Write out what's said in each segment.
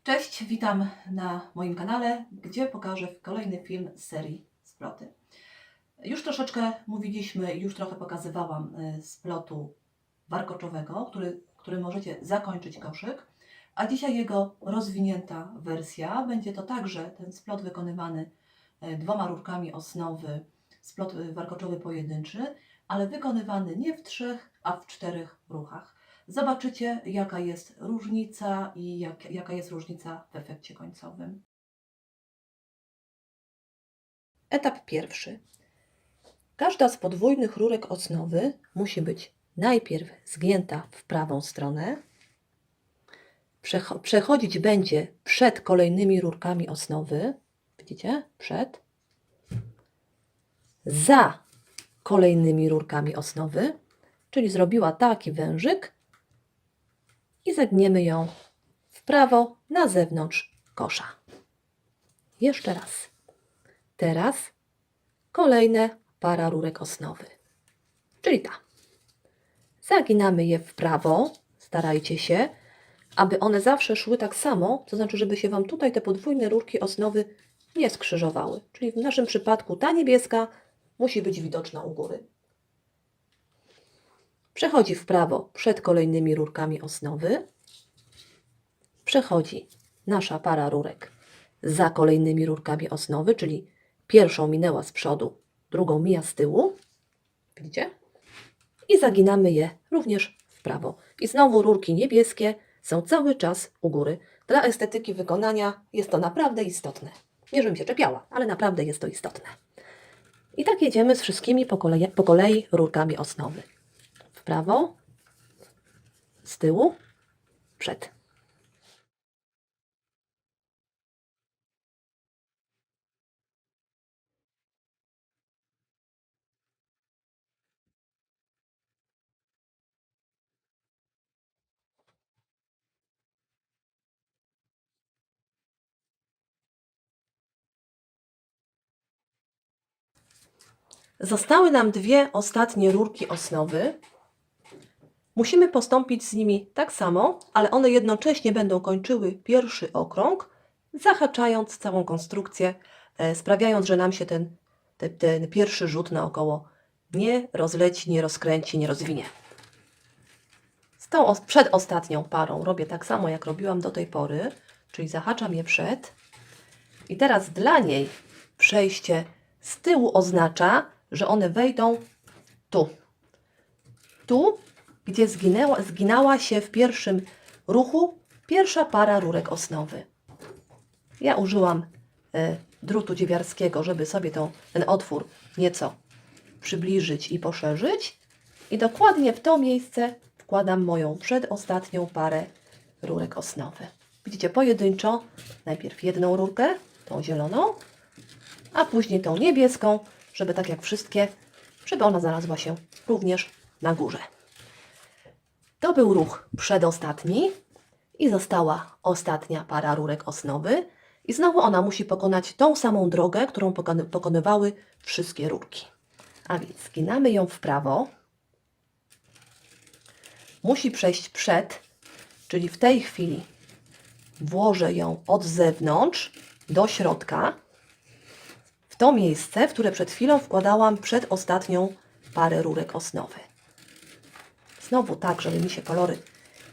Cześć, witam na moim kanale, gdzie pokażę kolejny film z serii Sploty. Już troszeczkę mówiliśmy, już trochę pokazywałam splotu warkoczowego, który możecie zakończyć koszyk, a dzisiaj jego rozwinięta wersja. Będzie to także ten splot wykonywany dwoma rurkami osnowy, splot warkoczowy pojedynczy, ale wykonywany nie w 3, a w 4 ruchach. Zobaczycie, jaka jest różnica i jaka jest różnica w efekcie końcowym. Etap pierwszy. Każda z podwójnych rurek osnowy musi być najpierw zgięta w prawą stronę. Przechodzić będzie przed kolejnymi rurkami osnowy. Widzicie? Przed. Za kolejnymi rurkami osnowy, czyli zrobiła taki wężyk i zagniemy ją w prawo na zewnątrz kosza. Jeszcze raz. Teraz kolejne para rurek osnowy, czyli ta. Zaginamy je w prawo, starajcie się, aby one zawsze szły tak samo, to znaczy, żeby się Wam tutaj te podwójne rurki osnowy nie skrzyżowały. Czyli w naszym przypadku ta niebieska musi być widoczna u góry. Przechodzi w prawo przed kolejnymi rurkami osnowy. Przechodzi nasza para rurek za kolejnymi rurkami osnowy, czyli pierwszą minęła z przodu, drugą mija z tyłu. Widzicie? I zaginamy je również w prawo. I znowu rurki niebieskie są cały czas u góry. Dla estetyki wykonania jest to naprawdę istotne. Nie, żebym się czepiała, ale naprawdę jest to istotne. I tak jedziemy z wszystkimi po kolei rurkami osnowy. W prawo, z tyłu, przed. Zostały nam dwie ostatnie rurki osnowy. Musimy postąpić z nimi tak samo, ale one jednocześnie będą kończyły pierwszy okrąg, zahaczając całą konstrukcję, sprawiając, że nam się ten pierwszy rzut naokoło nie rozleci, nie rozkręci, nie rozwinie. Z tą przedostatnią parą robię tak samo, jak robiłam do tej pory, czyli zahaczam je przed. I teraz dla niej przejście z tyłu oznacza, że one wejdą tu. Tu, gdzie zginęła się w pierwszym ruchu pierwsza para rurek osnowy. Ja użyłam drutu dziewiarskiego, żeby sobie ten otwór nieco przybliżyć i poszerzyć. I dokładnie w to miejsce wkładam moją przedostatnią parę rurek osnowy. Widzicie, pojedynczo, najpierw jedną rurkę, tą zieloną, a później tą niebieską, żeby tak jak wszystkie, żeby ona znalazła się również na górze. To był ruch przedostatni i została ostatnia para rurek osnowy i znowu ona musi pokonać tą samą drogę, którą pokonywały wszystkie rurki. A więc zginamy ją w prawo. Musi przejść przed, czyli w tej chwili włożę ją od zewnątrz do środka, w to miejsce, w które przed chwilą wkładałam przedostatnią parę rurek osnowy. Znowu tak, żeby mi się kolory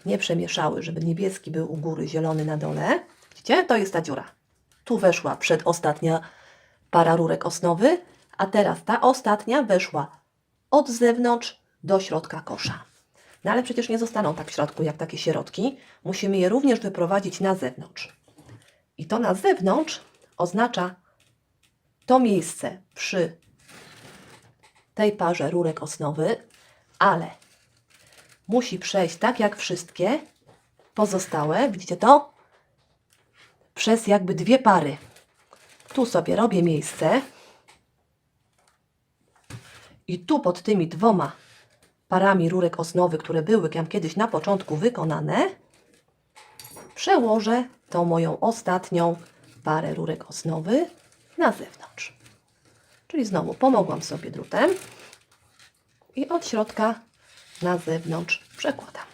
nie przemieszały, żeby niebieski był u góry, zielony na dole. Widzicie? To jest ta dziura. Tu weszła przedostatnia para rurek osnowy, a teraz ta ostatnia weszła od zewnątrz do środka kosza. No ale przecież nie zostaną tak w środku jak takie sierotki. Musimy je również wyprowadzić na zewnątrz. I to na zewnątrz oznacza to miejsce przy tej parze rurek osnowy, ale musi przejść tak jak wszystkie pozostałe, widzicie to? Przez jakby dwie pary. Tu sobie robię miejsce i tu pod tymi dwoma parami rurek osnowy, które były tam kiedyś na początku wykonane, przełożę tą moją ostatnią parę rurek osnowy na zewnątrz. Czyli znowu pomogłam sobie drutem i od środka na zewnątrz przekładam.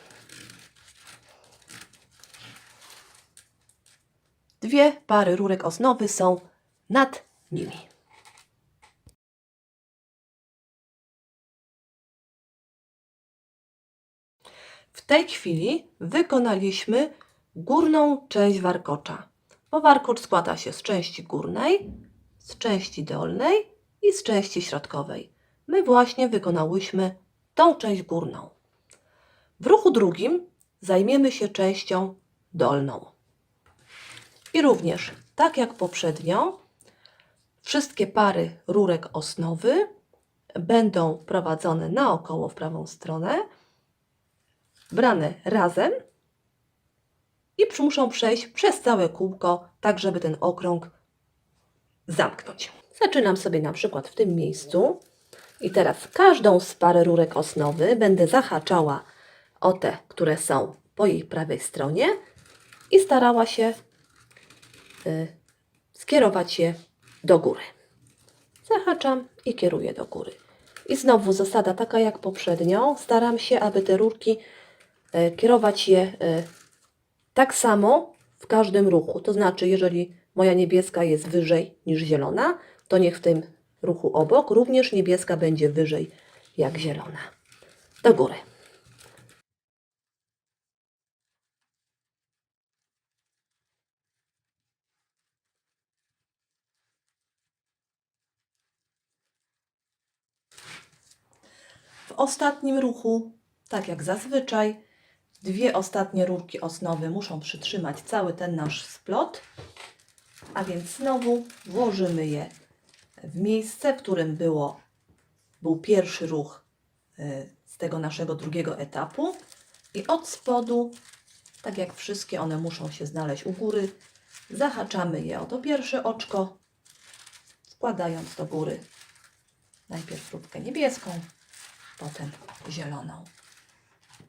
2 pary rurek osnowy są nad nimi. W tej chwili wykonaliśmy górną część warkocza, bo warkocz składa się z części górnej, z części dolnej i z części środkowej. My właśnie wykonałyśmy tą część górną. W ruchu drugim zajmiemy się częścią dolną. I również, tak jak poprzednio, wszystkie pary rurek osnowy będą prowadzone naokoło w prawą stronę, brane razem i muszą przejść przez całe kółko, tak żeby ten okrąg zamknąć. Zaczynam sobie na przykład w tym miejscu i teraz każdą z par rurek osnowy będę zahaczała o te, które są po jej prawej stronie i starała się skierować je do góry. Zahaczam i kieruję do góry. I znowu zasada taka jak poprzednio. Staram się, aby te rurki kierować je tak samo w każdym ruchu. To znaczy, jeżeli moja niebieska jest wyżej niż zielona, to niech w tym ruchu obok również niebieska będzie wyżej jak zielona. Do góry. W ostatnim ruchu, tak jak zazwyczaj, 2 ostatnie rurki osnowy muszą przytrzymać cały ten nasz splot, a więc znowu włożymy je w miejsce, w którym był pierwszy ruch z tego naszego drugiego etapu i od spodu, tak jak wszystkie one muszą się znaleźć u góry, zahaczamy je o to pierwsze oczko, wkładając do góry najpierw rurkę niebieską, potem zieloną.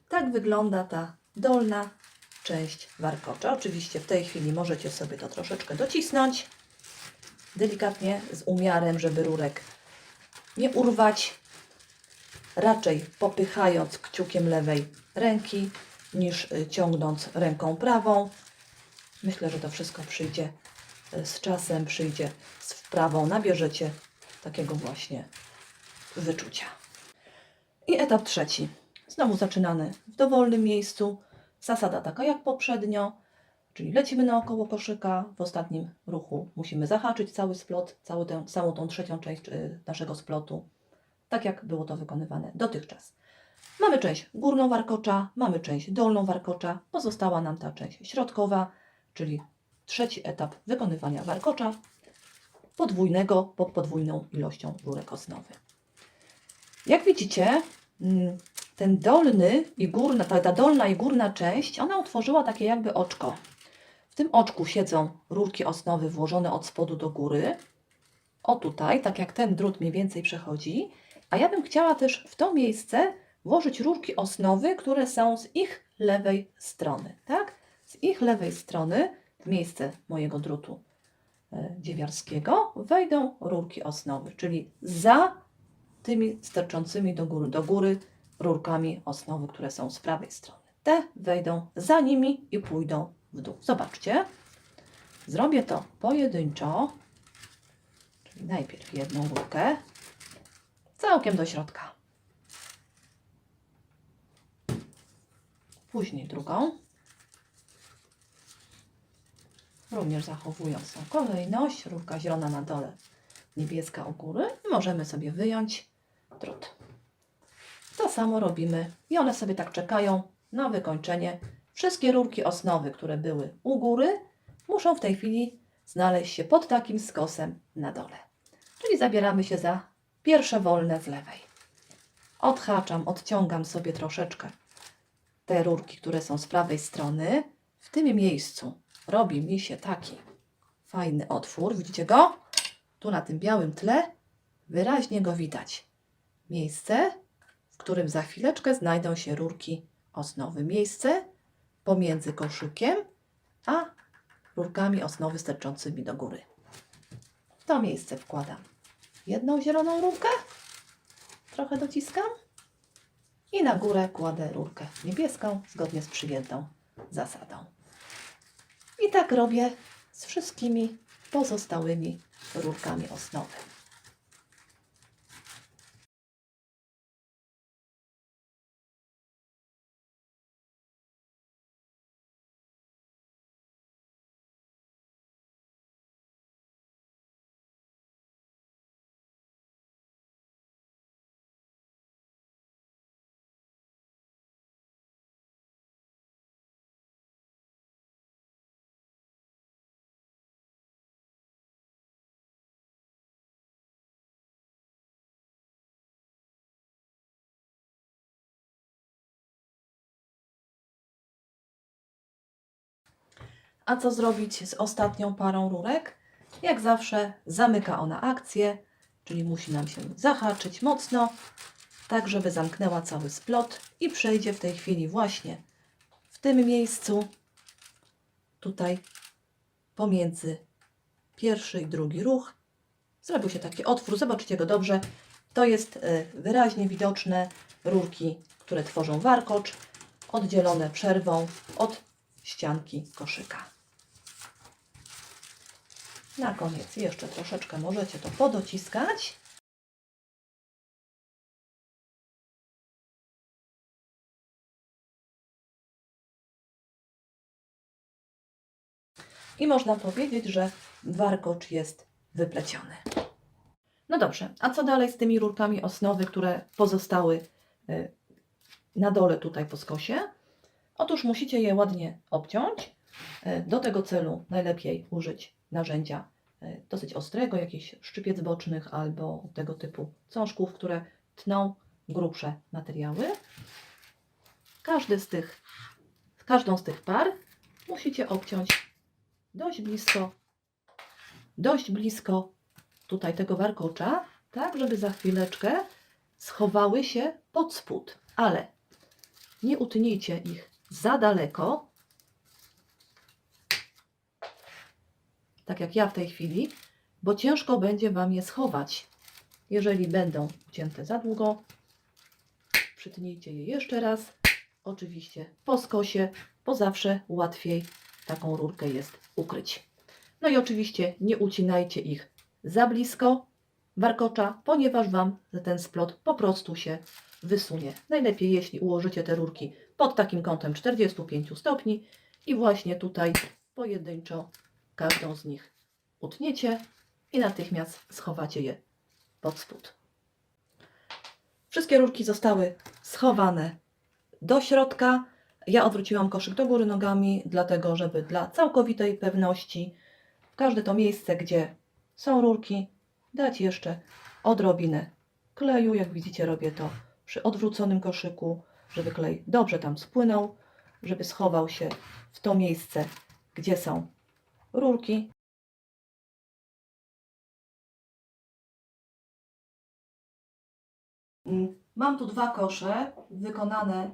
Tak wygląda ta dolna część warkocza. Oczywiście w tej chwili możecie sobie to troszeczkę docisnąć, delikatnie, z umiarem, żeby rurek nie urwać, raczej popychając kciukiem lewej ręki, niż ciągnąc ręką prawą. Myślę, że to wszystko przyjdzie z czasem, przyjdzie z wprawą, nabierzecie takiego właśnie wyczucia. I etap trzeci. Znowu zaczynamy w dowolnym miejscu. Zasada taka jak poprzednio, czyli lecimy naokoło koszyka. W ostatnim ruchu musimy zahaczyć cały splot, całą tą trzecią część naszego splotu, tak jak było to wykonywane dotychczas. Mamy część górną warkocza, mamy część dolną warkocza, pozostała nam ta część środkowa, czyli trzeci etap wykonywania warkocza podwójnego pod podwójną ilością rurek osnowy. Jak widzicie, ten dolny i górna, ta dolna i górna część, ona utworzyła takie jakby oczko. W tym oczku siedzą rurki osnowy włożone od spodu do góry. O tutaj, tak jak ten drut mniej więcej przechodzi. A ja bym chciała też w to miejsce włożyć rurki osnowy, które są z ich lewej strony. Tak? Z ich lewej strony, w miejsce mojego drutu dziewiarskiego, wejdą rurki osnowy, czyli za tymi sterczącymi do góry rurkami osnowy, które są z prawej strony. Te wejdą za nimi i pójdą w dół. Zobaczcie, zrobię to pojedynczo, czyli najpierw jedną rurkę, całkiem do środka, później drugą, również zachowując tą kolejność, rurka zielona na dole, niebieska u góry i możemy sobie wyjąć drut. To samo robimy i one sobie tak czekają na wykończenie. Wszystkie rurki osnowy, które były u góry, muszą w tej chwili znaleźć się pod takim skosem na dole. Czyli zabieramy się za pierwsze wolne z lewej. Odhaczam, odciągam sobie troszeczkę te rurki, które są z prawej strony. W tym miejscu robi mi się taki fajny otwór. Widzicie go? Tu na tym białym tle wyraźnie go widać. Miejsce, w którym za chwileczkę znajdą się rurki osnowy. Miejsce pomiędzy koszykiem a rurkami osnowy sterczącymi do góry. W to miejsce wkładam jedną zieloną rurkę, trochę dociskam i na górę kładę rurkę niebieską zgodnie z przyjętą zasadą. I tak robię z wszystkimi pozostałymi rurkami osnowy. A co zrobić z ostatnią parą rurek? Jak zawsze zamyka ona akcję, czyli musi nam się zahaczyć mocno, tak żeby zamknęła cały splot i przejdzie w tej chwili właśnie w tym miejscu, tutaj pomiędzy pierwszy i drugi ruch. Zrobił się taki otwór, zobaczycie go dobrze. To jest wyraźnie widoczne rurki, które tworzą warkocz, oddzielone przerwą od ścianki koszyka. Na koniec jeszcze troszeczkę możecie to podociskać. I można powiedzieć, że warkocz jest wypleciony. No dobrze, a co dalej z tymi rurkami osnowy, które pozostały na dole tutaj po skosie? Otóż musicie je ładnie obciąć. Do tego celu najlepiej użyć narzędzia dosyć ostrego, jakichś szczypiec bocznych albo tego typu cążków, które tną grubsze materiały. Każdą z tych par musicie obciąć dość blisko tutaj tego warkocza, tak żeby za chwileczkę schowały się pod spód, ale nie utnijcie ich za daleko, tak jak ja w tej chwili, bo ciężko będzie Wam je schować. Jeżeli będą ucięte za długo, przytnijcie je jeszcze raz, oczywiście po skosie, bo zawsze łatwiej taką rurkę jest ukryć. No i oczywiście nie ucinajcie ich za blisko warkocza, ponieważ Wam ten splot po prostu się wysunie. Najlepiej, jeśli ułożycie te rurki pod takim kątem 45 stopni i właśnie tutaj pojedynczo każdą z nich utniecie i natychmiast schowacie je pod spód. Wszystkie rurki zostały schowane do środka. Ja odwróciłam koszyk do góry nogami, dlatego żeby dla całkowitej pewności w każde to miejsce, gdzie są rurki, dać jeszcze odrobinę kleju. Jak widzicie, robię to przy odwróconym koszyku, żeby klej dobrze tam spłynął, żeby schował się w to miejsce, gdzie są rurki. Mam tu dwa kosze wykonane,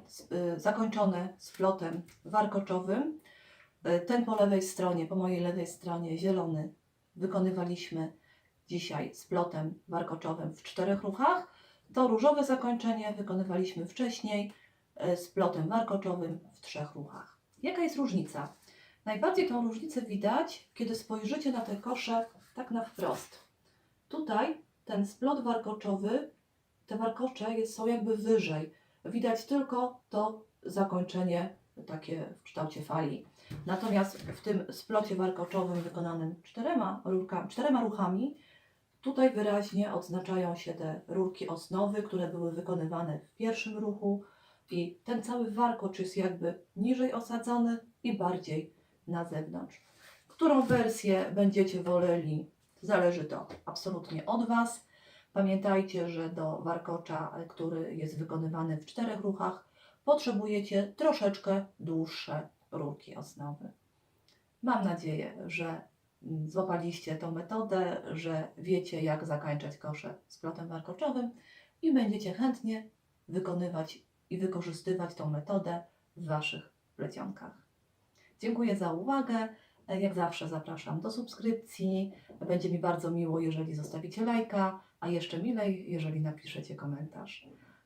zakończone splotem warkoczowym. Ten po lewej stronie, po mojej lewej stronie zielony wykonywaliśmy dzisiaj splotem warkoczowym w 4 ruchach. To różowe zakończenie wykonywaliśmy wcześniej splotem warkoczowym w 3 ruchach. Jaka jest różnica? Najbardziej tą różnicę widać, kiedy spojrzycie na te kosze tak na wprost. Tutaj ten splot warkoczowy, te warkocze są jakby wyżej. Widać tylko to zakończenie takie w kształcie fali. Natomiast w tym splocie warkoczowym wykonanym 4 ruchami, tutaj wyraźnie odznaczają się te rurki osnowy, które były wykonywane w pierwszym ruchu i ten cały warkocz jest jakby niżej osadzony i bardziej na zewnątrz. Którą wersję będziecie woleli, zależy to absolutnie od Was. Pamiętajcie, że do warkocza, który jest wykonywany w 4 ruchach, potrzebujecie troszeczkę dłuższe rurki osnowy. Mam nadzieję, że złapaliście tą metodę, że wiecie, jak zakończać kosze splotem warkoczowym i będziecie chętnie wykonywać i wykorzystywać tą metodę w Waszych plecionkach. Dziękuję za uwagę. Jak zawsze zapraszam do subskrypcji. Będzie mi bardzo miło, jeżeli zostawicie lajka, a jeszcze milej, jeżeli napiszecie komentarz.